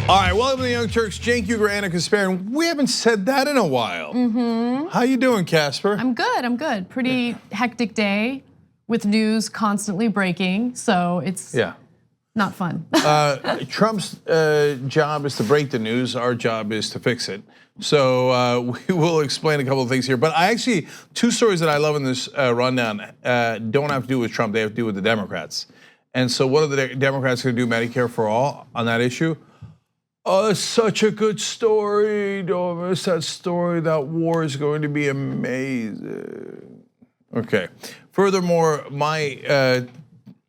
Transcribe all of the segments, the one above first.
All right, welcome to the Young Turks. Cenk, Uygur, and Kasparian. We haven't said that in a while. How you doing, Casper? I'm good. Pretty hectic day with news constantly breaking, so it's not fun. Trump's job is to break the news. Our job is to fix it. So we will explain a couple of things here. But I actually, two stories that I love in this rundown don't have to do with Trump. They have to do with the Democrats. And so what are the Democrats going to do? Medicare for All on that issue? Oh, it's such a good story. Don't miss that story. That war is going to be amazing. Okay. Furthermore, my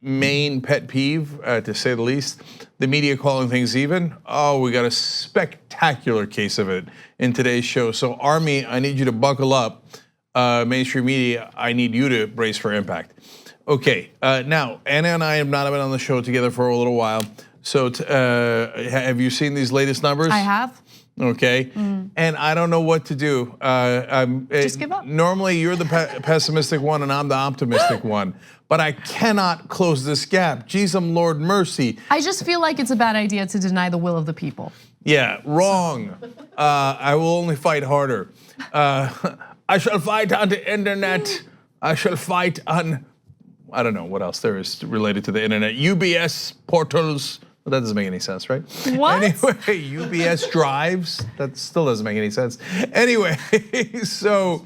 main pet peeve, to say the least, the media calling things even. Oh, we got a spectacular case of it in today's show. So Army, I need you to buckle up. Mainstream media, I need you to brace for impact. Okay, now, Anna and I have not been on the show together for a little while. So have you seen these latest numbers? I have. Okay, and I don't know what to do. Just give up. Normally you're the pessimistic one and I'm the optimistic one, but I cannot close this gap. Geez, Lord mercy. I just feel like it's a bad idea to deny the will of the people. Yeah, wrong. I will only fight harder. I shall fight on the internet. I shall fight on, I don't know what else there is related to the internet. UBS portals. Well, that doesn't make any sense, right? What? Anyway, UBS drives. That still doesn't make any sense. Anyway, so.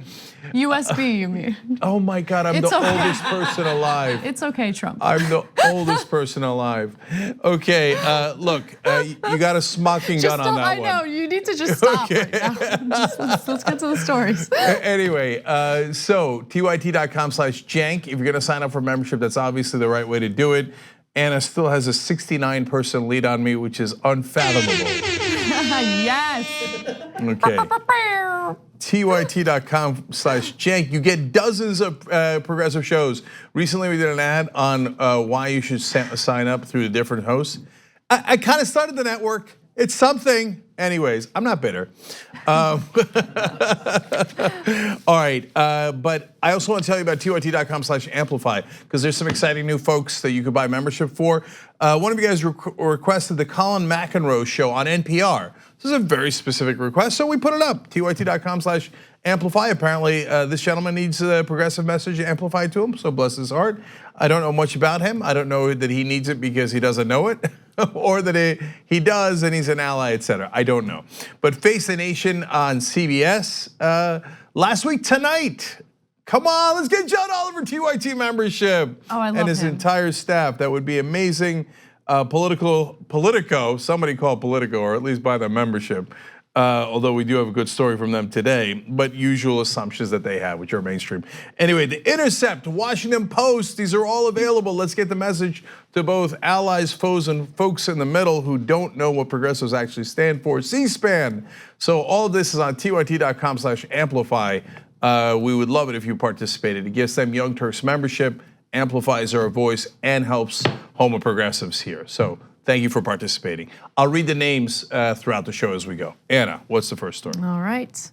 USB, you mean? Oh my God, I'm the oldest person alive. It's okay, Trump. I'm the oldest person alive. Okay, look, you got a smoking gun on that one. I know, you need to just stop right now. Let's get to the stories. Anyway, so tyt.com/Cenk. If you're gonna sign up for membership, that's obviously the right way to do it. Anna still has a 69% lead on me, which is unfathomable. Yes. Okay. tyt.com/Cenk. You get dozens of progressive shows. Recently, we did an ad on why you should sign up through the different hosts. I kind of started the network. It's something. Anyways, I'm not bitter. All right, but I also want to tell you about tyt.com/amplify because there's some exciting new folks that you could buy membership for. One of you guys requested the Colin McEnroe show on NPR. This is a very specific request, so we put it up. tyt.com/amplify. Apparently, this gentleman needs a progressive message amplified to him, so bless his heart. I don't know much about him. I don't know that he needs it because he doesn't know it, or that he does and he's an ally, etc. I don't know. But Face the Nation on CBS last week tonight. Come on, let's get John Oliver TYT membership. Oh, I love and his him. entire staff. That would be amazing. Politico, somebody call Politico, or at least buy their membership. Although we do have a good story from them today, but usual assumptions that they have, which are mainstream. Anyway, The Intercept, Washington Post, these are all available. Let's get the message to both allies, foes, and folks in the middle who don't know what progressives actually stand for. C-SPAN. So all of this is on tyt.com/amplify. We would love it if you participated. It gives them Young Turks membership, amplifies our voice, and helps homo progressives here. So thank you for participating. I'll read the names throughout the show as we go. Anna, what's the first story? All right.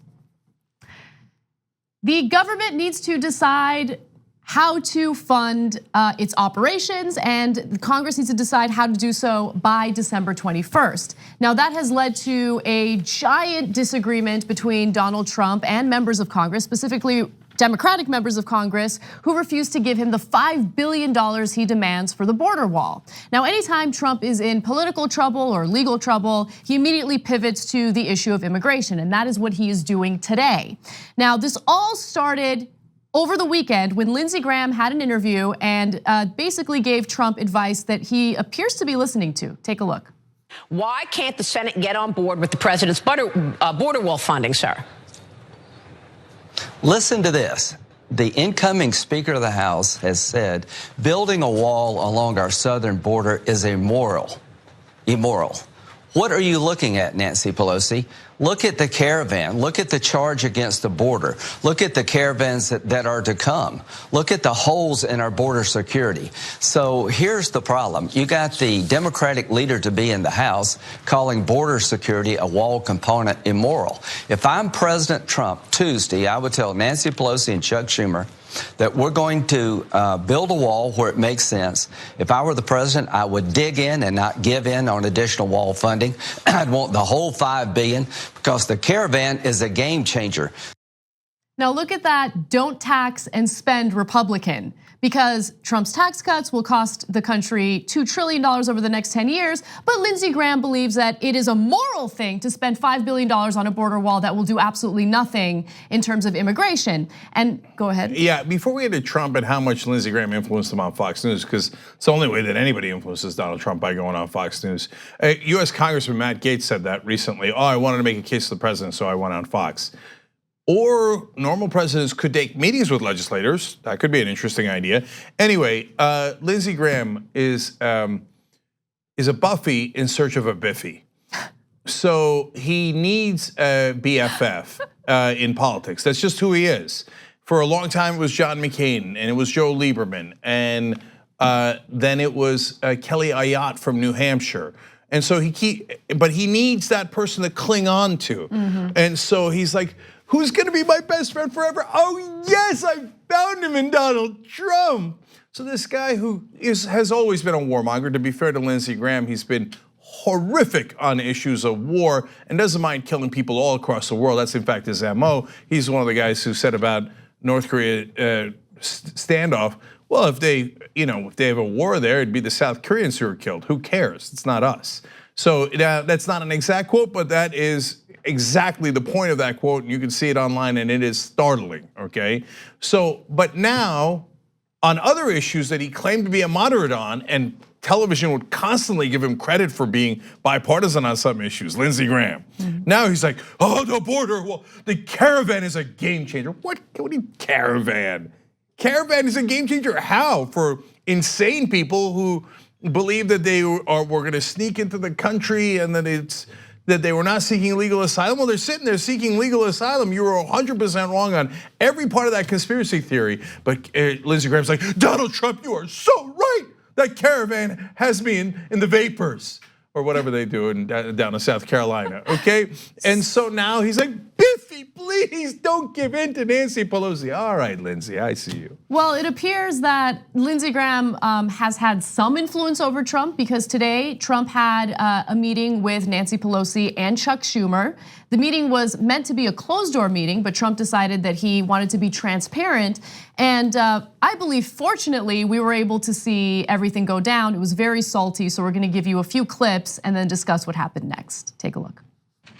The government needs to decide how to fund its operations, and Congress needs to decide how to do so by December 21st. Now that has led to a giant disagreement between Donald Trump and members of Congress, specifically Democratic members of Congress, who refused to give him the $5 billion he demands for the border wall. Now, anytime Trump is in political trouble or legal trouble, he immediately pivots to the issue of immigration, and that is what he is doing today. Now, this all started over the weekend when Lindsey Graham had an interview and basically gave Trump advice that he appears to be listening to. Take a look. Why can't the Senate get on board with the president's border wall funding, sir? Listen to this. The incoming Speaker of the House has said building a wall along our southern border is immoral. What are you looking at, Nancy Pelosi? Look at the caravan. Look at the charge against the border. Look at the caravans that are to come. Look at the holes in our border security. So here's the problem. You got the Democratic leader to be in the House calling border security a wall component immoral. If I'm President Trump Tuesday, I would tell Nancy Pelosi and Chuck Schumer, that we're going to build a wall where it makes sense. If I were the president, I would dig in and not give in on additional wall funding. I'd want the whole $5 billion because the caravan is a game changer. Now look at that don't tax and spend Republican, because Trump's tax cuts will cost the country $2 trillion over the next 10 years, but Lindsey Graham believes that it is a moral thing to spend $5 billion on a border wall that will do absolutely nothing in terms of immigration. And go ahead. Yeah, before we get to Trump and how much Lindsey Graham influenced him on Fox News, because it's the only way that anybody influences Donald Trump, by going on Fox News. US Congressman Matt Gaetz said that recently. I wanted to make a case to the president, so I went on Fox. Or normal presidents could take meetings with legislators. That could be an interesting idea. Anyway, Lindsey Graham is a Buffy in search of a Biffy. So he needs a BFF in politics. That's just who he is. For a long time, it was John McCain, and it was Joe Lieberman, and then it was Kelly Ayotte from New Hampshire. And so but he needs that person to cling on to. And so he's like, who's gonna be my best friend forever? Oh yes, I found him in Donald Trump. So this guy who has always been a warmonger, to be fair to Lindsey Graham, he's been horrific on issues of war and doesn't mind killing people all across the world. That's in fact his MO. He's one of the guys who said about North Korea standoff, well, if they have a war there, it'd be the South Koreans who are killed. Who cares? It's not us. So that's not an exact quote, but that is exactly the point of that quote, and you can see it online, and it is startling, okay? So, but now, on other issues that he claimed to be a moderate on, and television would constantly give him credit for being bipartisan on some issues, Lindsey Graham. Now he's like, oh, the border, well, the caravan is a game changer. What do you caravan? Caravan is a game changer, how? For insane people who believe that they were gonna sneak into the country and that they were not seeking legal asylum. Well, they're sitting there seeking legal asylum. You were 100% wrong on every part of that conspiracy theory. But Lindsey Graham's like, Donald Trump, you are so right. That caravan has me in the vapors, or whatever they do down in South Carolina, okay? And so now he's like, Biffy, please don't give in to Nancy Pelosi. All right, Lindsey, I see you. Well, it appears that Lindsey Graham has had some influence over Trump, because today Trump had a meeting with Nancy Pelosi and Chuck Schumer. The meeting was meant to be a closed-door meeting, but Trump decided that he wanted to be transparent. And I believe, fortunately, we were able to see everything go down. It was very salty, so we're gonna give you a few clips and then discuss what happened next. Take a look.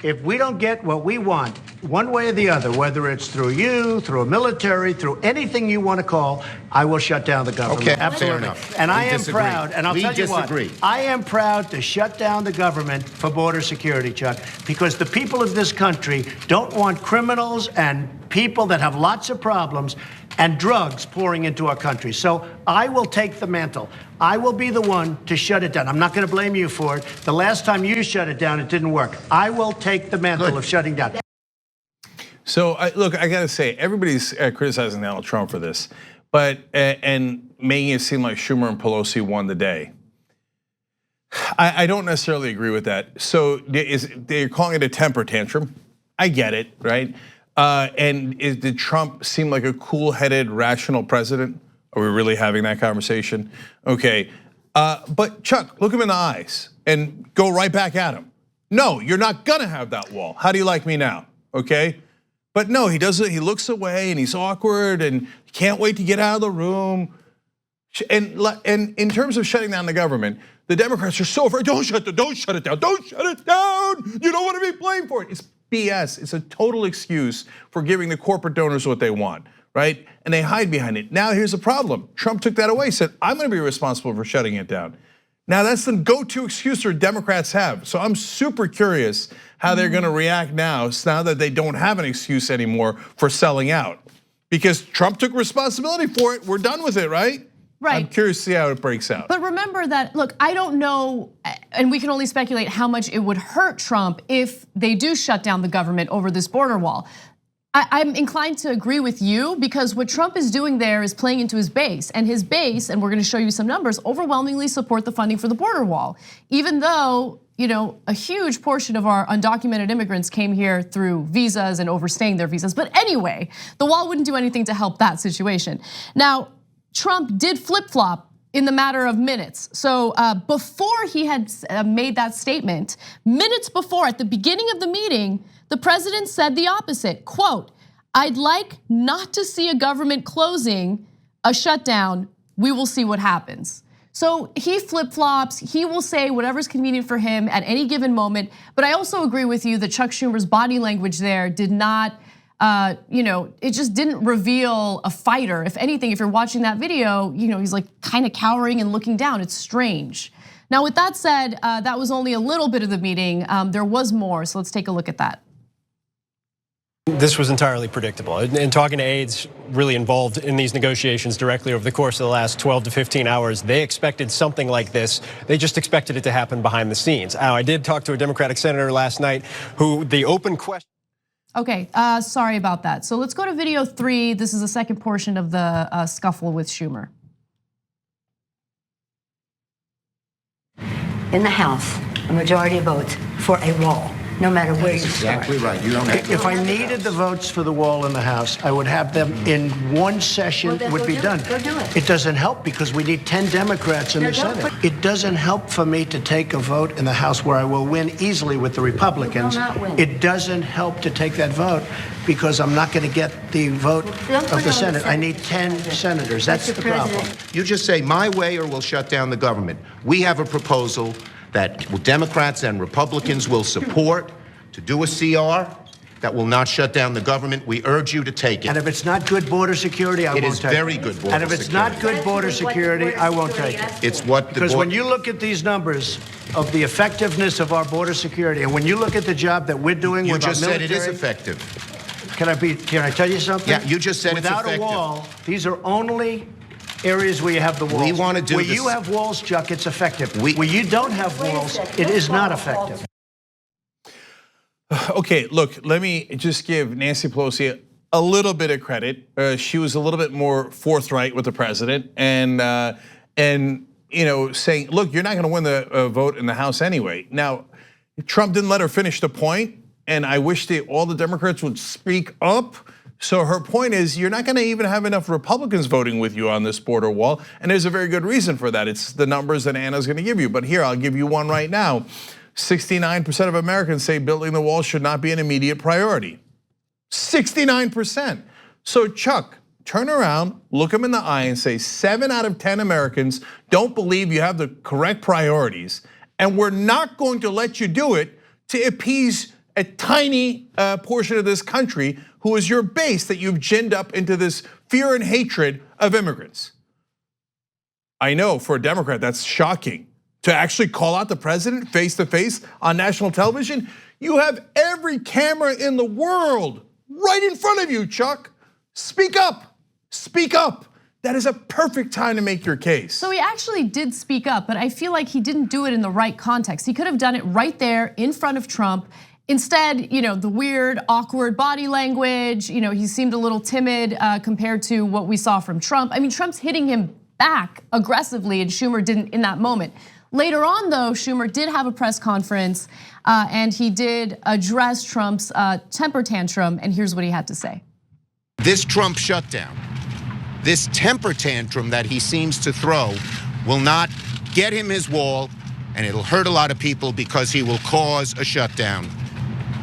If we don't get what we want, one way or the other, whether it's through you, through a military, through anything you want to call, I will shut down the government. Okay, fair enough. And I am proud, and I'll tell you what, I am proud to shut down the government for border security, Chuck, because the people of this country don't want criminals and people that have lots of problems and drugs pouring into our country. So I will take the mantle. I will be the one to shut it down. I'm not going to blame you for it. The last time you shut it down, it didn't work. I will take the mantle of shutting down. So look, I gotta say, everybody's criticizing Donald Trump for this, but and making it seem like Schumer and Pelosi won the day. I don't necessarily agree with that. So they're calling it a temper tantrum. I get it, right? And did Trump seem like a cool-headed, rational president? Are we really having that conversation? Okay, but Chuck, look him in the eyes and go right back at him. No, you're not gonna have that wall. How do you like me now? Okay, but no, he doesn't. He looks away and he's awkward and can't wait to get out of the room. And in terms of shutting down the government, the Democrats are so afraid. Don't shut it down. Don't shut it down. You don't want to be blamed for it. It's BS. It's a total excuse for giving the corporate donors what they want, right? And they hide behind it. Now here's the problem. Trump took that away, said, I'm gonna be responsible for shutting it down. Now that's the go-to excuse that Democrats have. So I'm super curious how they're gonna react now that they don't have an excuse anymore for selling out. Because Trump took responsibility for it, we're done with it, right? Right. I'm curious to see how it breaks out. But remember that, look, I don't know, and we can only speculate how much it would hurt Trump if they do shut down the government over this border wall. I'm inclined to agree with you, because what Trump is doing there is playing into his base, and his base, and we're gonna show you some numbers, overwhelmingly support the funding for the border wall. Even though, a huge portion of our undocumented immigrants came here through visas and overstaying their visas. But anyway, the wall wouldn't do anything to help that situation. Now, Trump did flip-flop in the matter of minutes. So before he had made that statement, minutes before, at the beginning of the meeting, the president said the opposite, quote, "I'd like not to see a government closing, a shutdown. We will see what happens." So he flip-flops, he will say whatever's convenient for him at any given moment. But I also agree with you that Chuck Schumer's body language there did not, it just didn't reveal a fighter. If anything, if you're watching that video, he's like kind of cowering and looking down. It's strange. Now, with that said, that was only a little bit of the meeting. There was more, so let's take a look at that. This was entirely predictable. And talking to aides really involved in these negotiations directly over the course of the last 12 to 15 hours, they expected something like this. They just expected it to happen behind the scenes. Now, I did talk to a Democratic senator last night who the open question. Okay, sorry about that. So let's go to video 3. This is the second portion of the scuffle with Schumer. In the House, a majority of votes for a wall, no matter where you start. Exactly right. You don't have to. If I needed the votes for the wall in the House, I would have them in one session. Well, would be go done. do it. It doesn't help because we need 10 Democrats in the Senate. It doesn't help for me to take a vote in the House where I will win easily with the Republicans. You will not win. It doesn't help to take that vote because I'm not going to get the vote Don't put of it the on Senate. I need Senate. 10 senators. That's Mr. the problem. President. You just say my way or we'll shut down the government. We have a proposal that Democrats and Republicans will support to do a CR that will not shut down the government. We urge you to take it. And if it's not good border security, I won't take it. It is very good border security. And if it's not good border security, I won't take it. It's what the Because when you look at these numbers of the effectiveness of our border security, and when you look at the job that we're doing you with our just said military, it is effective. Can I tell you something? Yeah, you just said it's Without effective. a wall, these are only areas where you have the walls. We want to do where this. you have walls, Chuck, it's effective. Where you don't have walls, it is not effective. Okay, look, let me just give Nancy Pelosi a little bit of credit. She was a little bit more forthright with the president and saying, look, you're not gonna win the vote in the House anyway. Now, Trump didn't let her finish the point, and I wish all the Democrats would speak up. So her point is, you're not gonna even have enough Republicans voting with you on this border wall, and there's a very good reason for that. It's the numbers that Anna's gonna give you, but here, I'll give you one right now. 69% of Americans say building the wall should not be an immediate priority. 69%. So Chuck, turn around, look them in the eye and say 7 out of 10 Americans don't believe you have the correct priorities, and we're not going to let you do it to appease a tiny portion of this country who is your base that you've ginned up into this fear and hatred of immigrants. I know for a Democrat that's shocking. To actually call out the president face to face on national television, you have every camera in the world right in front of you, Chuck. Speak up, speak up. That is a perfect time to make your case. So he actually did speak up, but I feel like he didn't do it in the right context. He could have done it right there in front of Trump. Instead, the weird, awkward body language, he seemed a little timid compared to what we saw from Trump. I mean, Trump's hitting him back aggressively and Schumer didn't in that moment. Later on, though, Schumer did have a press conference and he did address Trump's temper tantrum, and here's what he had to say. This Trump shutdown, this temper tantrum that he seems to throw will not get him his wall, and it'll hurt a lot of people because he will cause a shutdown.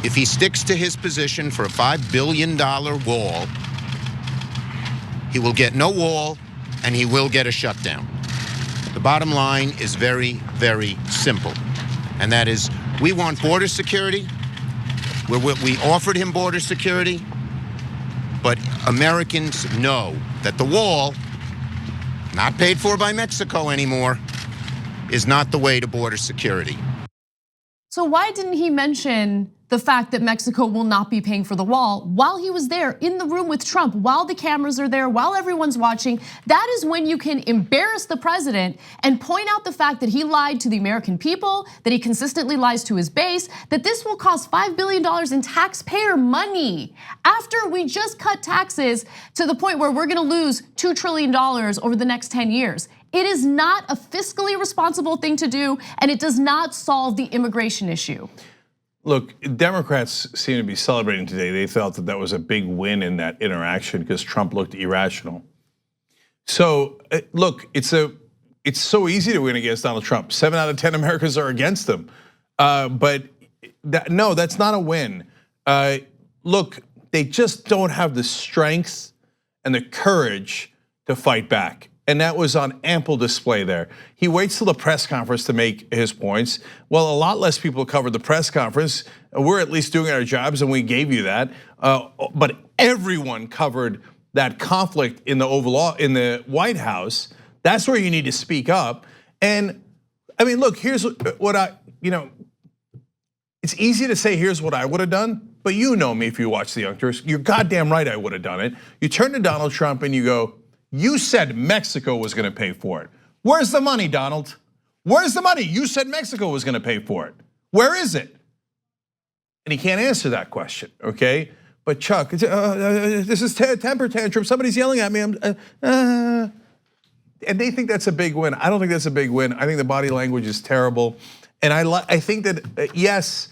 If he sticks to his position for a $5 billion wall, he will get no wall and he will get a shutdown. The bottom line is very, very simple, and that is we want border security. We offered him border security, but Americans know that the wall, not paid for by Mexico anymore, is not the way to border security. So why didn't he mention the fact that Mexico will not be paying for the wall while he was there in the room with Trump, while the cameras are there, while everyone's watching? That is when you can embarrass the president and point out the fact that he lied to the American people, that he consistently lies to his base, that this will cost $5 billion in taxpayer money after we just cut taxes to the point where we're gonna lose $2 trillion over the next 10 years. It is not a fiscally responsible thing to do, and it does not solve the immigration issue. Look, Democrats seem to be celebrating today. They felt that that was a big win in that interaction because Trump looked irrational. So look, it's so easy to win against Donald Trump. 7 out of 10 Americans are against him. But no, that's not a win. Look, they just don't have the strength and the courage to fight back. And that was on ample display there. He waits till the press conference to make his points. Well, a lot less people covered the press conference. We're at least doing our jobs and we gave you that. But everyone covered that conflict in the White House. That's where you need to speak up. And I mean, look, here's what it's easy to say, here's what I would have done, but you know me if you watch the Young Turks, you're goddamn right I would have done it. You turn to Donald Trump and you go, you said Mexico was gonna pay for it. Where's the money, Donald? Where's the money? You said Mexico was gonna pay for it. Where is it? And he can't answer that question, okay? But Chuck, this is temper tantrum, somebody's yelling at me, and they think that's a big win. I don't think that's a big win. I think the body language is terrible. And I think that, yes,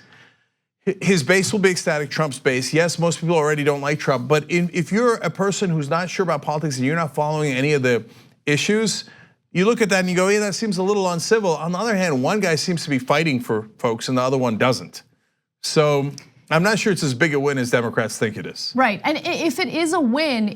his base will be ecstatic, Trump's base. Yes, most people already don't like Trump, but if you're a person who's not sure about politics and you're not following any of the issues, you look at that and you go, yeah, that seems a little uncivil. On the other hand, one guy seems to be fighting for folks and the other one doesn't. So I'm not sure it's as big a win as Democrats think it is. Right, and if it is a win,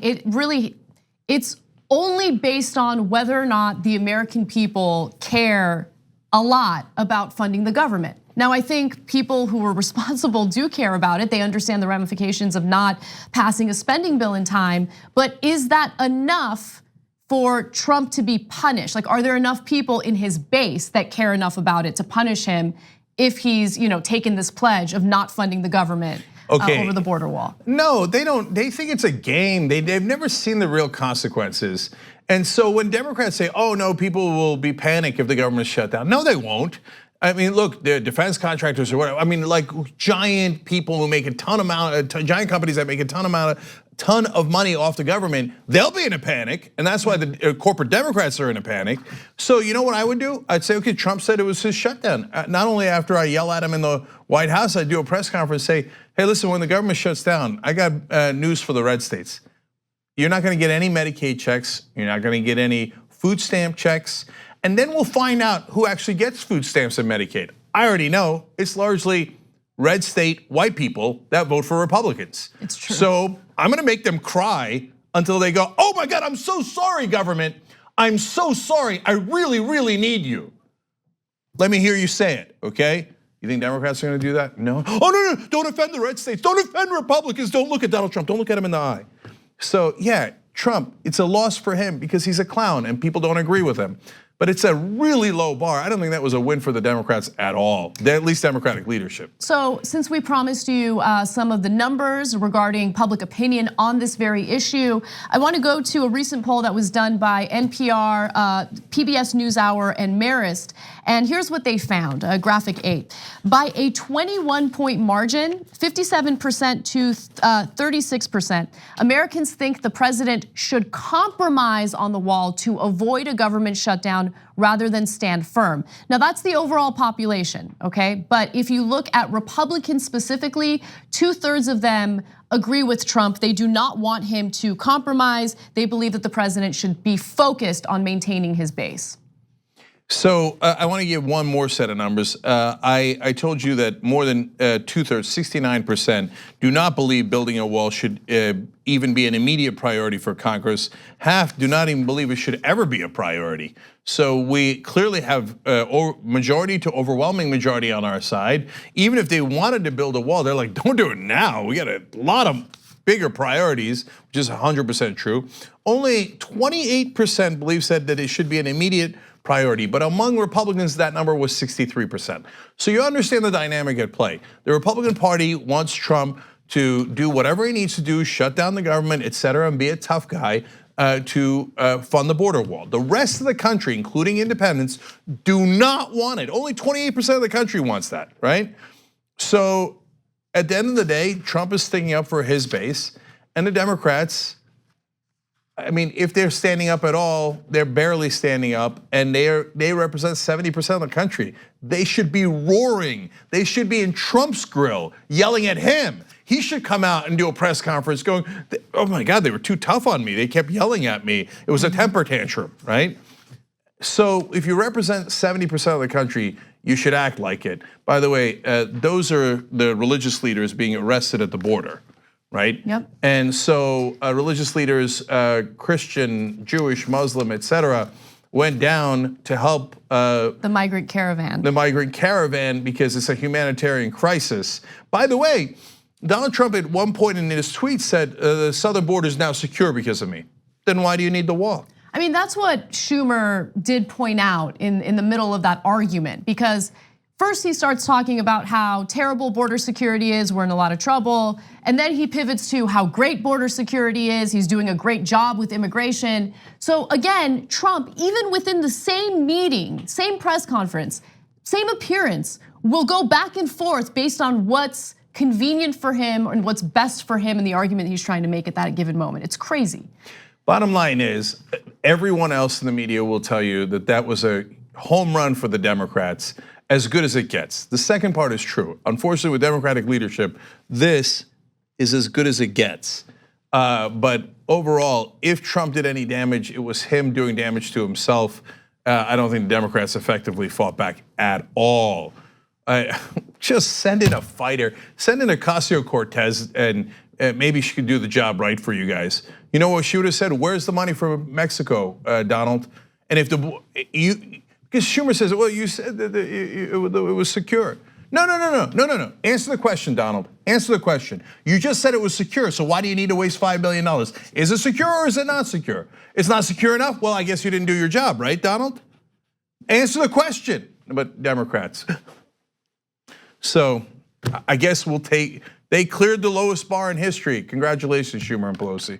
it's only based on whether or not the American people care a lot about funding the government. Now, I think people who are responsible do care about it. They understand the ramifications of not passing a spending bill in time, but is that enough for Trump to be punished? Like, are there enough people in his base that care enough about it to punish him if he's taken this pledge of not funding the government over the border wall? No, they don't. They think it's a game. They've never seen the real consequences. And so when Democrats say, oh no, people will be panicked if the government's shut down. No, they won't. I mean, look, the defense contractors or whatever. I mean, like giant people who make a giant companies that make a ton of money off the government, they'll be in a panic. And that's why the corporate Democrats are in a panic. So you know what I would do? I'd say, okay, Trump said it was his shutdown. Not only after I yell at him in the White House, I'd do a press conference, say, hey, listen, when the government shuts down, I got news for the red states. You're not gonna get any Medicaid checks. You're not gonna get any food stamp checks. And then we'll find out who actually gets food stamps and Medicaid. I already know it's largely red state white people that vote for Republicans. It's true. So I'm gonna make them cry until they go, oh my God, I'm so sorry, government. I'm so sorry, I really, really need you. Let me hear you say it, okay? You think Democrats are gonna do that? No. Oh no, don't offend the red states, don't offend Republicans, don't look at Donald Trump, don't look at him in the eye. So yeah, Trump, it's a loss for him because he's a clown and people don't agree with him. But it's a really low bar. I don't think that was a win for the Democrats at all, at least Democratic leadership. So since we promised you some of the numbers regarding public opinion on this very issue, I want to go to a recent poll that was done by NPR, PBS NewsHour, and Marist. And here's what they found, graphic 8. By a 21-point margin, 57% to 36%, Americans think the president should compromise on the wall to avoid a government shutdown rather than stand firm. Now that's the overall population, okay? But if you look at Republicans specifically, 2/3 of them agree with Trump. They do not want him to compromise. They believe that the president should be focused on maintaining his base. So I want to give one more set of numbers. I told you that more than 2/3, 69%, do not believe building a wall should even be an immediate priority for Congress. Half do not even believe it should ever be a priority. So we clearly have majority to overwhelming majority on our side. Even if they wanted to build a wall, they're like, don't do it now. We got a lot of bigger priorities, which is 100% true. Only 28% said that it should be an immediate priority, but among Republicans, that number was 63%. So you understand the dynamic at play. The Republican Party wants Trump to do whatever he needs to do, shut down the government, et cetera, and be a tough guy to fund the border wall. The rest of the country, including independents, do not want it. Only 28% of the country wants that, right? So at the end of the day, Trump is sticking up for his base, and the Democrats, I mean, if they're standing up at all, they're barely standing up, and they represent 70% of the country. They should be roaring. They should be in Trump's grill, yelling at him. He should come out and do a press conference going, oh my God, they were too tough on me. They kept yelling at me. It was a temper tantrum, right? So if you represent 70% of the country, you should act like it. By the way, those are the religious leaders being arrested at the border, right? Yep. And so religious leaders, Christian, Jewish, Muslim, etc., went down to help the migrant caravan. The migrant caravan, because it's a humanitarian crisis. By the way, Donald Trump at one point in his tweet said the southern border is now secure because of me. Then why do you need the wall? I mean, that's what Schumer did point out in the middle of that argument, because first he starts talking about how terrible border security is, we're in a lot of trouble, and then he pivots to how great border security is, he's doing a great job with immigration. So again, Trump, even within the same meeting, same press conference, same appearance, will go back and forth based on what's convenient for him and what's best for him in the argument he's trying to make at that given moment. It's crazy. Bottom line is, everyone else in the media will tell you that that was a home run for the Democrats, as good as it gets. The second part is true. Unfortunately, with Democratic leadership, this is as good as it gets. But overall, if Trump did any damage, it was him doing damage to himself. I don't think the Democrats effectively fought back at all. Just send in a fighter, send in Ocasio-Cortez, and maybe she could do the job right for you guys. You know what she would have said? Where's the money for Mexico, Donald? And if because Schumer says, well, you said that it was secure. No. Answer the question, Donald. Answer the question. You just said it was secure, so why do you need to waste $5 billion? Is it secure or is it not secure? It's not secure enough? Well, I guess you didn't do your job, right, Donald? Answer the question. But Democrats. So I guess they cleared the lowest bar in history. Congratulations, Schumer and Pelosi.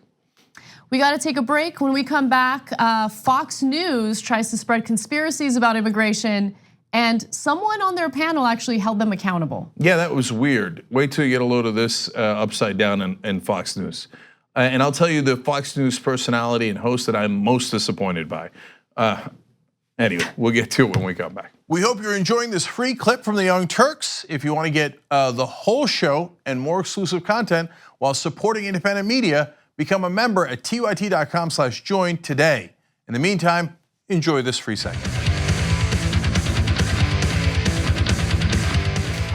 We got to take a break. When we come back, Fox News tries to spread conspiracies about immigration, and someone on their panel actually held them accountable. Yeah, that was weird. Wait till you get a load of this upside down in Fox News. And I'll tell you the Fox News personality and host that I'm most disappointed by. Anyway, we'll get to it when we come back. We hope you're enjoying this free clip from the Young Turks. If you want to get the whole show and more exclusive content while supporting independent media, become a member at tyt.com/join today. In the meantime, enjoy this free segment.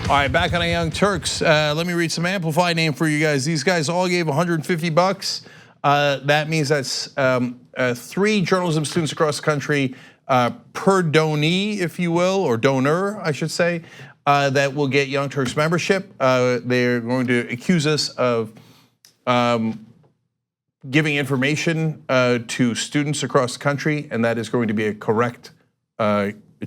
All right, back on the Young Turks. Let me read some amplified name for you guys. These guys all gave $150. That means that's 3 journalism students across the country per donee, if you will, or donor, I should say, that will get Young Turks membership. They're going to accuse us of giving information to students across the country, and that is going to be a correct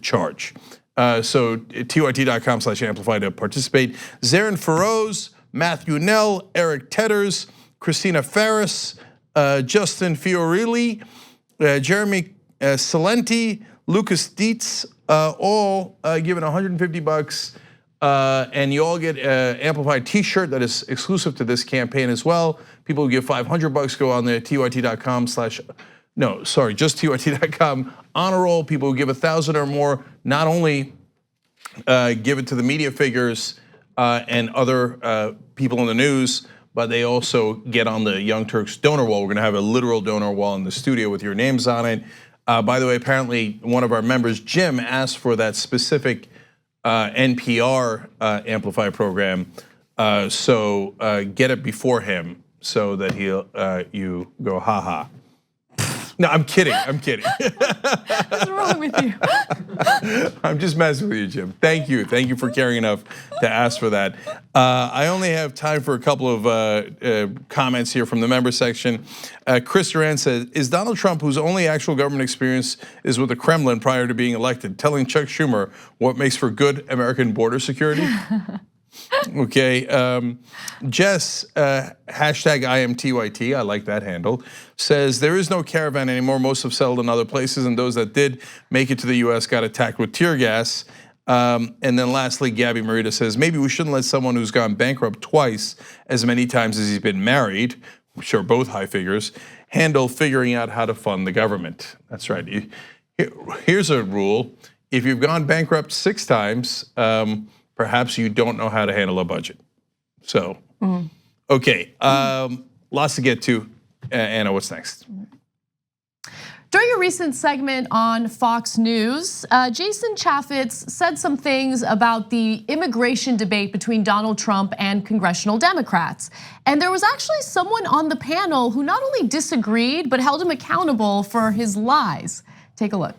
charge. So tyt.com/amplify to participate. Zarin Feroz, Matthew Nell, Eric Tedders, Christina Ferris, Justin Fiorilli, Jeremy Salenti, Lucas Dietz, all given $150. And you all get an amplified T-shirt that is exclusive to this campaign as well. People who give $500 go on the tyt.com/ no, sorry, just tyt.com honor roll. People who give 1,000 or more not only give it to the media figures and other people in the news, but they also get on the Young Turks donor wall. We're gonna have a literal donor wall in the studio with your names on it. By the way, apparently one of our members, Jim, asked for that specific NPR Amplify program, so get it before him so that you go, haha. No, I'm kidding. What's wrong with you? I'm just messing with you, Jim. Thank you for caring enough to ask for that. I only have time for a couple of comments here from the member section. Chris Duran says, is Donald Trump, whose only actual government experience is with the Kremlin prior to being elected, telling Chuck Schumer what makes for good American border security? Okay, Jess, hashtag IMTYT, I like that handle, says there is no caravan anymore. Most have settled in other places, and those that did make it to the US got attacked with tear gas. And then lastly, Gabby Marita says, maybe we shouldn't let someone who's gone bankrupt twice as many times as he's been married, which are both high figures, handle figuring out how to fund the government. That's right. Here's a rule. If you've gone bankrupt 6 times, perhaps you don't know how to handle a budget. So, okay, lots to get to. Anna, what's next? During a recent segment on Fox News, Jason Chaffetz said some things about the immigration debate between Donald Trump and congressional Democrats. And there was actually someone on the panel who not only disagreed, but held him accountable for his lies. Take a look.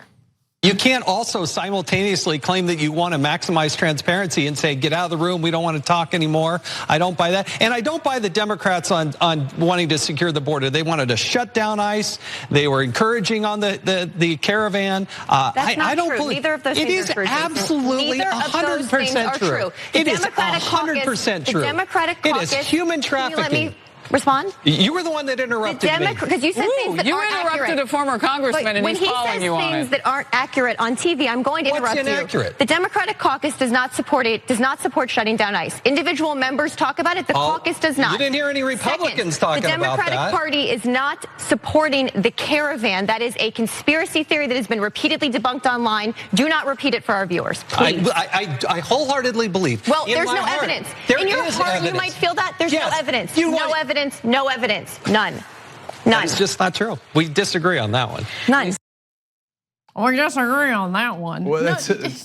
You can't also simultaneously claim that you want to maximize transparency and say, get out of the room, we don't want to talk anymore. I don't buy that. And I don't buy the Democrats on wanting to secure the border. They wanted to shut down ICE. They were encouraging on the caravan. That's not I don't true. believe Neither of those it things is are true. absolutely 100% true. It is 100% true. The Democratic caucus, it is human trafficking. trafficking. Can you let me respond? You were the one that interrupted me. Because you said things that aren't accurate. You interrupted a former congressman and he's following you on it. When he says things that aren't accurate on TV, I'm going to interrupt you. What's inaccurate? The Democratic caucus does not support it. Does not support shutting down ICE. Individual members talk about it. The caucus does not. You didn't hear any Republicans talking about that. The Democratic Party is not supporting the caravan. That is a conspiracy theory that has been repeatedly debunked online. Do not repeat it for our viewers, please. I wholeheartedly believe. Well, there's no evidence. In your heart, you might feel that. There's no evidence. No evidence. No evidence. None. That's just not true. We disagree on that one. None. We disagree on that one. Well,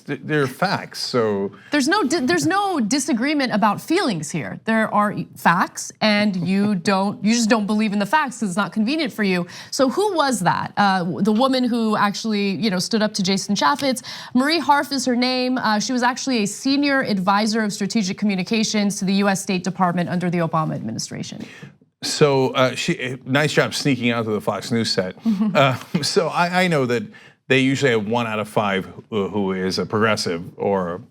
they're facts. So there's no disagreement about feelings here. There are facts, and you just don't believe in the facts because it's not convenient for you. So who was that? The woman who actually stood up to Jason Chaffetz. Marie Harf is her name. She was actually a senior advisor of strategic communications to the U.S. State Department under the Obama administration. So nice job sneaking out to the Fox News set. So I know that they usually have 1 out of 5 who is a progressive or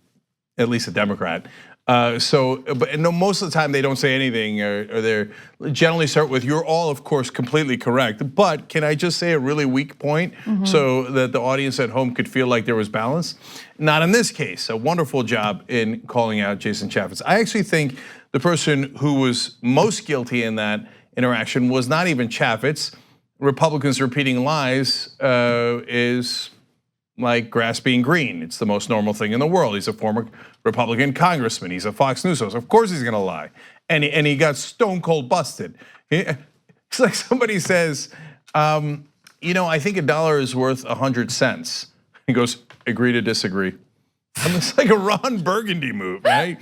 at least a Democrat. But no, most of the time they don't say anything, or they generally start with, "You're all, of course, completely correct." But can I just say a really weak point so that the audience at home could feel like there was balance? Not in this case. A wonderful job in calling out Jason Chaffetz. I actually think the person who was most guilty in that interaction was not even Chaffetz. Republicans repeating lies is like grass being green. It's the most normal thing in the world. He's a former Republican congressman. He's a Fox News host. Of course he's gonna lie. And he got stone cold busted. It's like somebody says, I think $1 is worth 100 cents. He goes, agree to disagree. And it's like a Ron Burgundy move, right?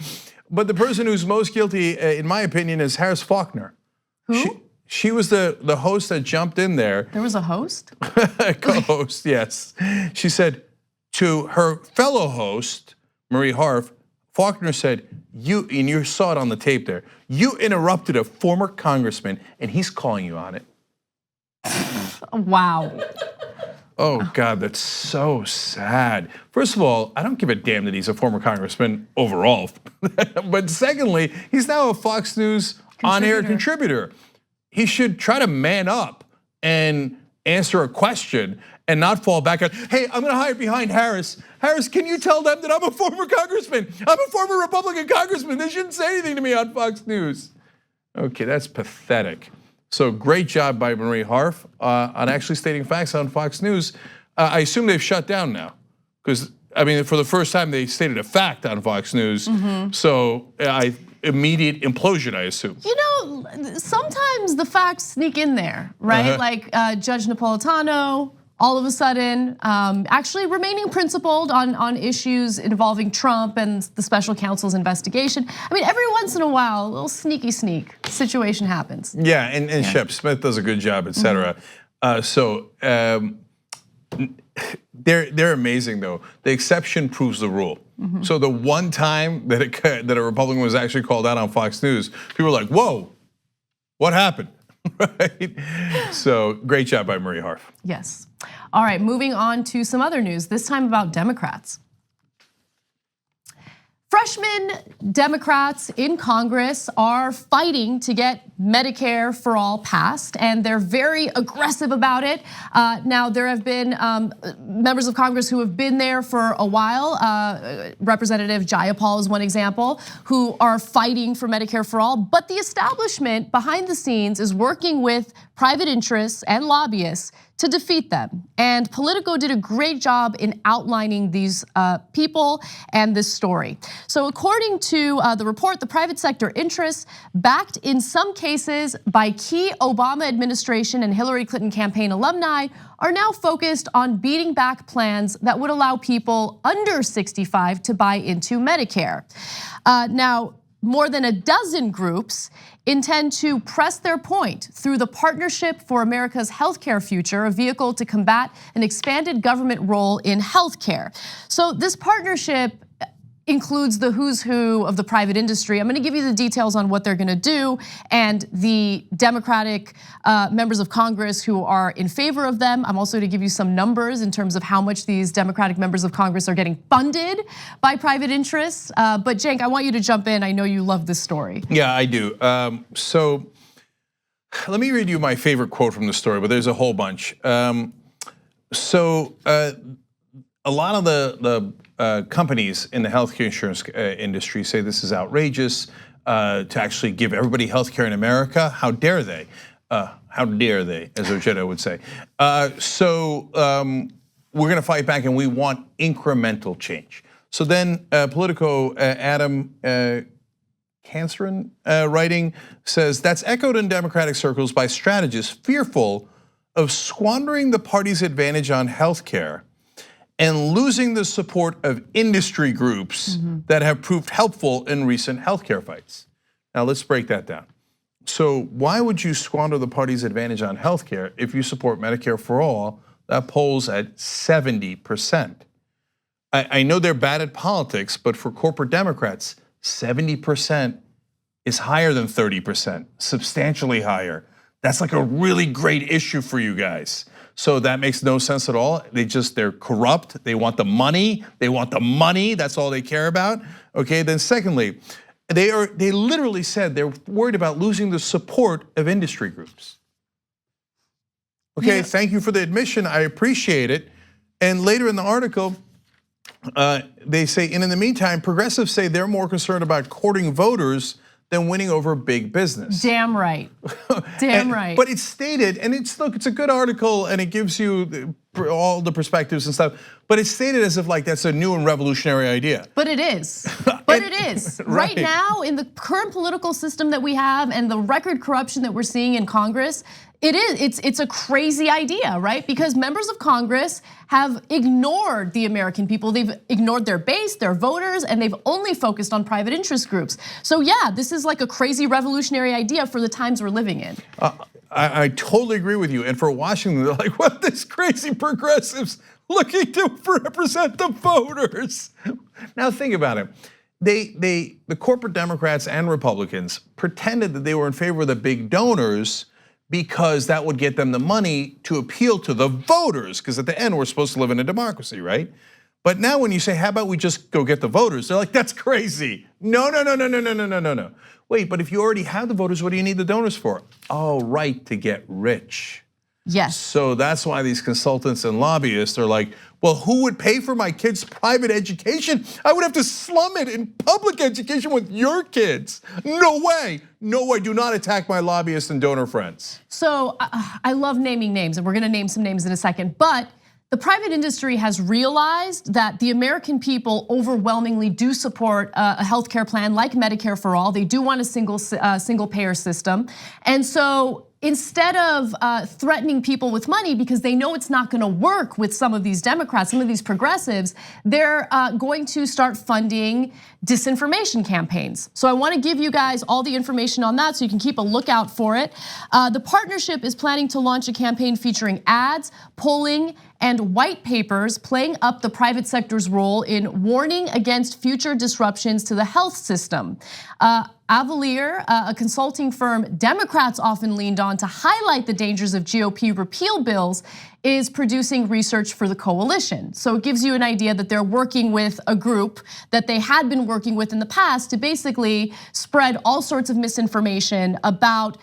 But the person who's most guilty, in my opinion, is Harris Faulkner. Who? She was the host that jumped in there. There was a host? Co-host, yes. She said to her fellow host, Marie Harf, Faulkner said, and you saw it on the tape there, you interrupted a former congressman and he's calling you on it. Wow. Oh God, that's so sad. First of all, I don't give a damn that he's a former congressman overall. But secondly, he's now a Fox News on-air contributor. He should try to man up and answer a question and not fall back on, hey, I'm gonna hide behind Harris. Harris, can you tell them that I'm a former congressman? I'm a former Republican congressman. They shouldn't say anything to me on Fox News. Okay, that's pathetic. So great job by Marie Harf on actually stating facts on Fox News. I assume they've shut down now, because for the first time they stated a fact on Fox News. So immediate implosion, I assume. Sometimes the facts sneak in there, right? Like Judge Napolitano, all of a sudden, actually remaining principled on issues involving Trump and the special counsel's investigation. Every once in a while, a little sneak situation happens. Yeah, and Shep Smith does a good job, et cetera. They're amazing though. The exception proves the rule. So the one time that a Republican was actually called out on Fox News, people were like, whoa, what happened? Right? So great job by Marie Harf. Yes. All right, moving on to some other news, this time about Democrats. Freshman Democrats in Congress are fighting to get Medicare for All passed, and they're very aggressive about it. Now, there have been members of Congress who have been there for a while. Representative Jayapal is one example, who are fighting for Medicare for All. But the establishment behind the scenes is working with private interests and lobbyists to defeat them. And Politico did a great job in outlining these people and this story. So according to the report, the private sector interests, backed in some cases by key Obama administration and Hillary Clinton campaign alumni, are now focused on beating back plans that would allow people under 65 to buy into Medicare. Now, more than a dozen groups intend to press their point through the Partnership for America's Healthcare Future, a vehicle to combat an expanded government role in healthcare. So this partnership includes the who's who of the private industry. I'm gonna give you the details on what they're gonna do, and the Democratic members of Congress who are in favor of them. I'm also gonna give you some numbers in terms of how much these Democratic members of Congress are getting funded by private interests. But Cenk, I want you to jump in. I know you love this story. Yeah, I do. So let me read you my favorite quote from the story, but there's a whole bunch. A lot of the companies in the healthcare insurance industry say this is outrageous to actually give everybody healthcare in America. How dare they? How dare they, as Ojeda would say. We're gonna fight back, and we want incremental change. So then Politico Adam Kasparian writing says, that's echoed in Democratic circles by strategists fearful of squandering the party's advantage on healthcare and losing the support of industry groups that have proved helpful in recent healthcare fights. Now let's break that down. So why would you squander the party's advantage on healthcare if you support Medicare for All? That polls at 70%. I know they're bad at politics, but for corporate Democrats, 70% is higher than 30%, substantially higher. That's like a really great issue for you guys. So that makes no sense at all. They're corrupt. They want the money. That's all they care about. Okay, then secondly, they literally said they're worried about losing the support of industry groups. Okay, yeah. Thank you for the admission. I appreciate it. And later in the article, they say, and in the meantime, progressives say they're more concerned about courting voters than winning over big business. Damn right, damn right. But it's stated, and it's a good article, and it gives you all the perspectives and stuff. But it's stated as if like that's a new and revolutionary idea. But it is. But it is. Right now, in the current political system that we have and the record corruption that we're seeing in Congress, it's a crazy idea, right? Because members of Congress have ignored the American people. They've ignored their base, their voters, and they've only focused on private interest groups. So yeah, this is like a crazy revolutionary idea for the times we're living in. I totally agree with you. And for Washington, they're like, what, this crazy progressives looking to represent the voters? Now think about it. The corporate Democrats and Republicans pretended that they were in favor of the big donors because that would get them the money to appeal to the voters, because at the end we're supposed to live in a democracy, right? But now when you say, how about we just go get the voters? They're like, that's crazy. No. Wait, but if you already have the voters, what do you need the donors for? Oh, right, to get rich. Yes. So that's why these consultants and lobbyists are like, well, who would pay for my kids' private education? I would have to slum it in public education with your kids. No way. No, I do not attack my lobbyists and donor friends. So I love naming names, and we're gonna name some names in a second, but the private industry has realized that the American people overwhelmingly do support a healthcare plan like Medicare for All. They do want a single payer system. And so instead of threatening people with money because they know it's not gonna work with some of these Democrats, some of these progressives, they're going to start funding disinformation campaigns. So I wanna give you guys all the information on that so you can keep a lookout for it. The partnership is planning to launch a campaign featuring ads, polling, and white papers playing up the private sector's role in warning against future disruptions to the health system. Avalier, a consulting firm Democrats often leaned on to highlight the dangers of GOP repeal bills, is producing research for the coalition. So it gives you an idea that they're working with a group that they had been working with in the past to basically spread all sorts of misinformation about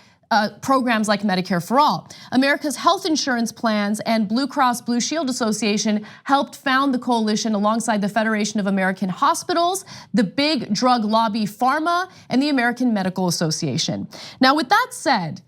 programs like Medicare For All. America's health insurance plans and Blue Cross Blue Shield Association helped found the coalition alongside the Federation of American Hospitals, the big drug lobby Pharma, and the American Medical Association. Now, with that said,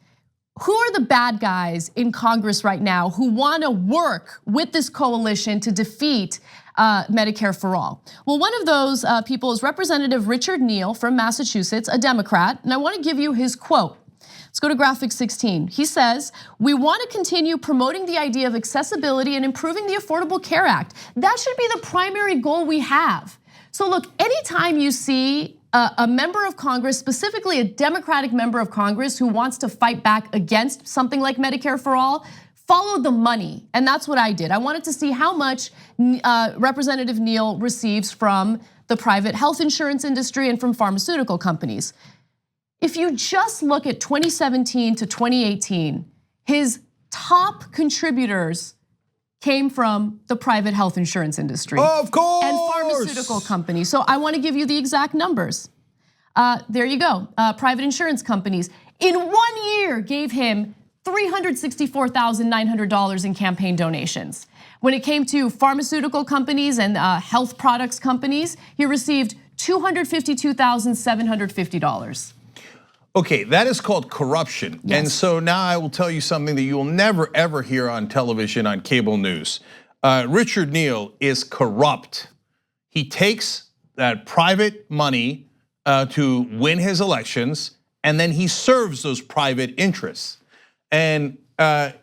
who are the bad guys in Congress right now who want to work with this coalition to defeat Medicare For All? Well, one of those people is Representative Richard Neal from Massachusetts, a Democrat, and I want to give you his quote. Let's go to graphic 16. He says, "We want to continue promoting the idea of accessibility and improving the Affordable Care Act. That should be the primary goal we have." So look, anytime you see a member of Congress, specifically a Democratic member of Congress who wants to fight back against something like Medicare For All, follow the money. And that's what I did. I wanted to see how much Representative Neal receives from the private health insurance industry and from pharmaceutical companies. If you just look at 2017 to 2018, his top contributors came from the private health insurance industry. Of course. And pharmaceutical companies. So I want to give you the exact numbers. There you go, private insurance companies. In 1 year gave him $364,900 in campaign donations. When it came to pharmaceutical companies and health products companies, he received $252,750. Okay, that is called corruption. Yes. And so now I will tell you something that you will never ever hear on television, on cable news. Richard Neal is corrupt. He takes that private money to win his elections, and then he serves those private interests. And by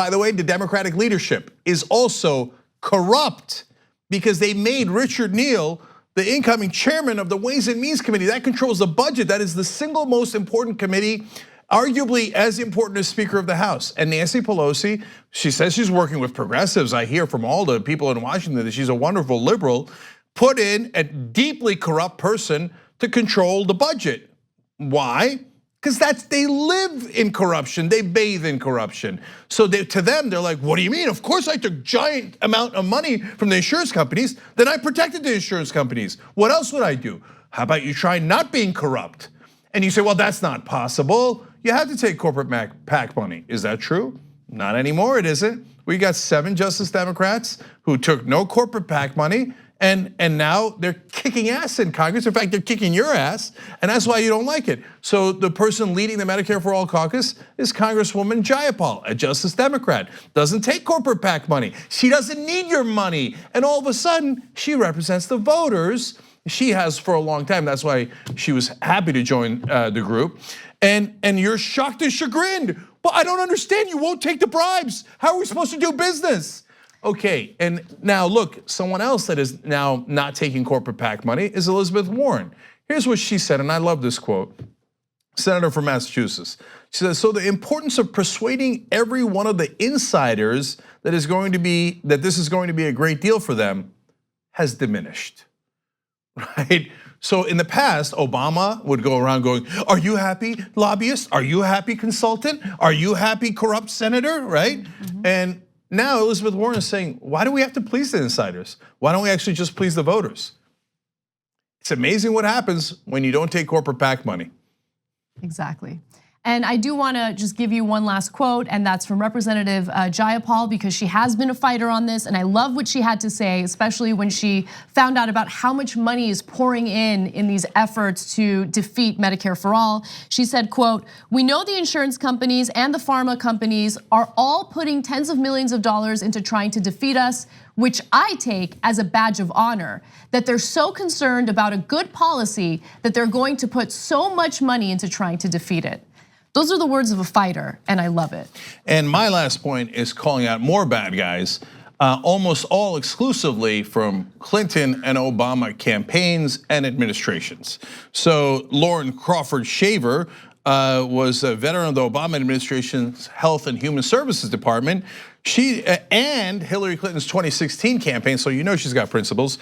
the way, the Democratic leadership is also corrupt because they made Richard Neal the incoming chairman of the Ways and Means Committee. That controls the budget. That is the single most important committee, arguably as important as Speaker of the House. And Nancy Pelosi, she says she's working with progressives. I hear from all the people in Washington that she's a wonderful liberal. Put in a deeply corrupt person to control the budget. Why? Because they live in corruption, they bathe in corruption. So to them, they're like, what do you mean? Of course I took giant amount of money from the insurance companies, then I protected the insurance companies. What else would I do? How about you try not being corrupt? And you say, well, that's not possible. You have to take corporate PAC money. Is that true? Not anymore, it isn't. We got 7 Justice Democrats who took no corporate PAC money, and now they're kicking ass in Congress. In fact, they're kicking your ass, and that's why you don't like it. So the person leading the Medicare For All caucus is Congresswoman Jayapal, a Justice Democrat. Doesn't take corporate PAC money. She doesn't need your money. And all of a sudden, she represents the voters. She has for a long time. That's why she was happy to join the group. And you're shocked and chagrined. But I don't understand, you won't take the bribes. How are we supposed to do business? Okay, and now look, someone else that is now not taking corporate PAC money is Elizabeth Warren. Here's what she said, and I love this quote. Senator from Massachusetts. She says, so the importance of persuading every one of the insiders that this is going to be a great deal for them has diminished, right? So in the past, Obama would go around going, are you happy, lobbyist? Are you happy, consultant? Are you happy, corrupt senator, right? Mm-hmm. And now Elizabeth Warren is saying, why do we have to please the insiders? Why don't we actually just please the voters? It's amazing what happens when you don't take corporate PAC money. Exactly. And I do want to just give you one last quote, and that's from Representative Jayapal, because she has been a fighter on this, and I love what she had to say, especially when she found out about how much money is pouring in these efforts to defeat Medicare For All. She said, quote, we know the insurance companies and the pharma companies are all putting tens of millions of dollars into trying to defeat us, which I take as a badge of honor, that they're so concerned about a good policy that they're going to put so much money into trying to defeat it. Those are the words of a fighter, and I love it. And my last point is calling out more bad guys, almost all exclusively from Clinton and Obama campaigns and administrations. So Lauren Crawford Shaver was a veteran of the Obama administration's Health and Human Services Department. She and Hillary Clinton's 2016 campaign, so you know she's got principles.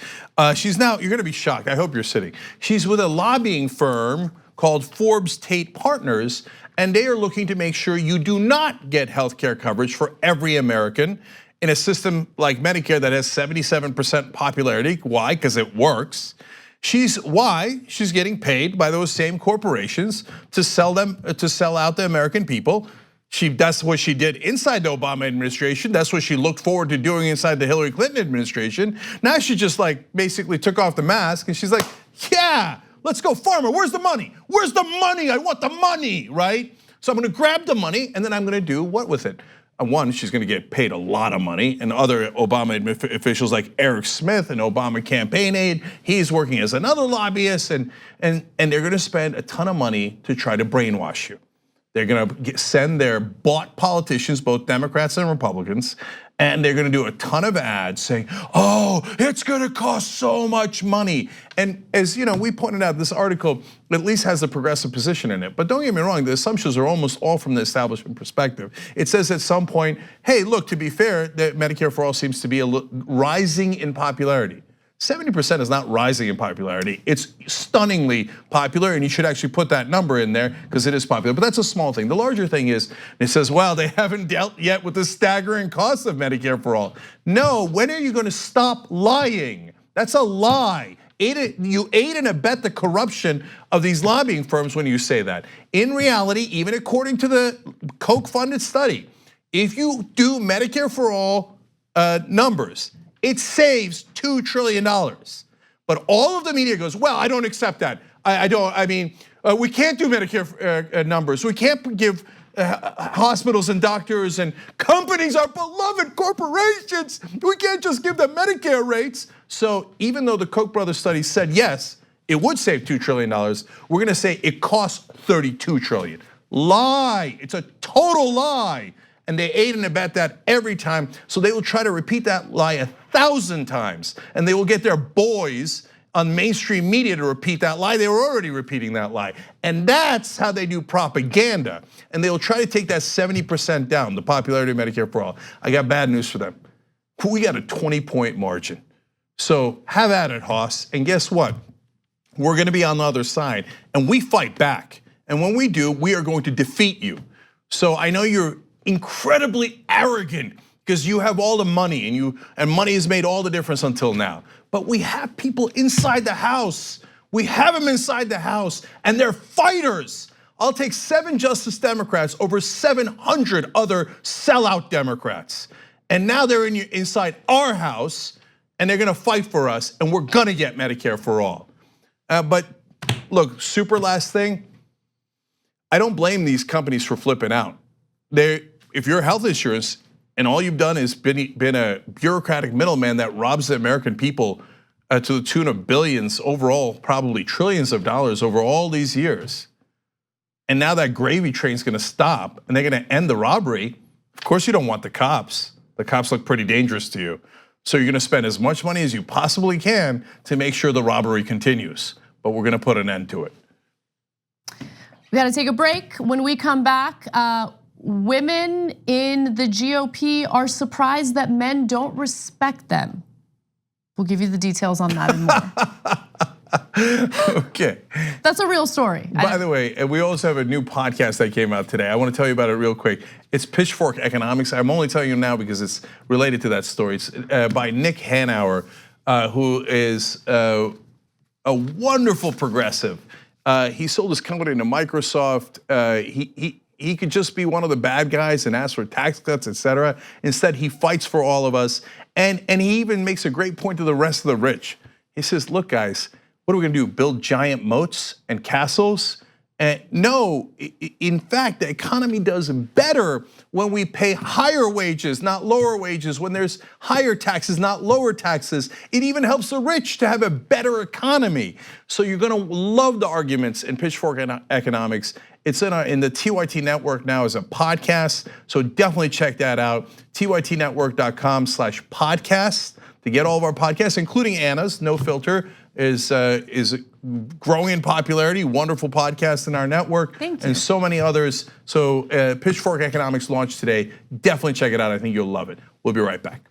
She's now, you're gonna be shocked, I hope you're sitting. She's with a lobbying firm called Forbes Tate Partners, and they are looking to make sure you do not get healthcare coverage for every American in a system like Medicare that has 77% popularity. Why? Because it works. She's getting paid by those same corporations to sell out the American people. That's what she did inside the Obama administration. That's what she looked forward to doing inside the Hillary Clinton administration. Now she just like basically took off the mask and she's like, yeah, let's go farmer. Where's the money? Where's the money? I want the money, right? So I'm gonna grab the money and then I'm gonna do what with it? One, she's gonna get paid a lot of money, and other Obama officials like Eric Smith, an Obama campaign aide, he's working as another lobbyist, and they're gonna spend a ton of money to try to brainwash you. They're gonna send their bought politicians, both Democrats and Republicans, and they're gonna do a ton of ads saying, oh, it's gonna cost so much money. And as we pointed out, this article at least has a progressive position in it. But don't get me wrong, the assumptions are almost all from the establishment perspective. It says at some point, hey, look, to be fair, that Medicare for All seems to be rising in popularity. 70% is not rising in popularity. It's stunningly popular, and you should actually put that number in there because it is popular. But that's a small thing. The larger thing is, it says, well, they haven't dealt yet with the staggering cost of Medicare for All. No, when are you going to stop lying? That's a lie. You aid and abet the corruption of these lobbying firms when you say that. In reality, even according to the Koch-funded study, if you do Medicare for All numbers, it saves $2 trillion. But all of the media goes, well, I don't accept that. We can't do Medicare numbers. We can't give hospitals and doctors and companies, our beloved corporations, we can't just give them Medicare rates. So even though the Koch brothers study said, yes, it would save $2 trillion, we're gonna say it costs $32 trillion. Lie, it's a total lie. And they aid and abet that every time. So they will try to repeat that lie 1,000 times. And they will get their boys on mainstream media to repeat that lie. They were already repeating that lie. And that's how they do propaganda. And they will try to take that 70% down, the popularity of Medicare for All. I got bad news for them. We got a 20-point margin. So have at it, Hoss. And guess what? We're gonna be on the other side. And we fight back. And when we do, we are going to defeat you. So I know you're incredibly arrogant because you have all the money and money has made all the difference until now. But we have people inside the House. We have them inside the House and they're fighters. I'll take 7 Justice Democrats over 700 other sellout Democrats. And now they're inside our House and they're gonna fight for us and we're gonna get Medicare for All. But look, super last thing, I don't blame these companies for flipping out. If you're health insurance and all you've done is been a bureaucratic middleman that robs the American people to the tune of billions overall, probably trillions of dollars over all these years, and now that gravy train's gonna stop and they're gonna end the robbery, of course you don't want the cops. The cops look pretty dangerous to you. So you're gonna spend as much money as you possibly can to make sure the robbery continues, but we're gonna put an end to it. We gotta take a break. When we come back, women in the GOP are surprised that men don't respect them. We'll give you the details on that and more. Okay. That's a real story. By the way, we also have a new podcast that came out today. I want to tell you about it real quick. It's Pitchfork Economics. I'm only telling you now because it's related to that story. It's by Nick Hanauer, who is a wonderful progressive. He sold his company to Microsoft. He could just be one of the bad guys and ask for tax cuts, etc. Instead, he fights for all of us. And he even makes a great point to the rest of the rich. He says, look guys, what are we gonna do, build giant moats and castles? No, in fact, the economy does better when we pay higher wages, not lower wages, when there's higher taxes, not lower taxes. It even helps the rich to have a better economy. So you're gonna love the arguments in Pitchfork Economics. It's in the TYT network now as a podcast, so definitely check that out. tytnetwork.com/podcast to get all of our podcasts, including Anna's No Filter is growing in popularity. Wonderful podcast in our network. Thank you. And so many others. So Pitchfork Economics launched today. Definitely check it out. I think you'll love it. We'll be right back.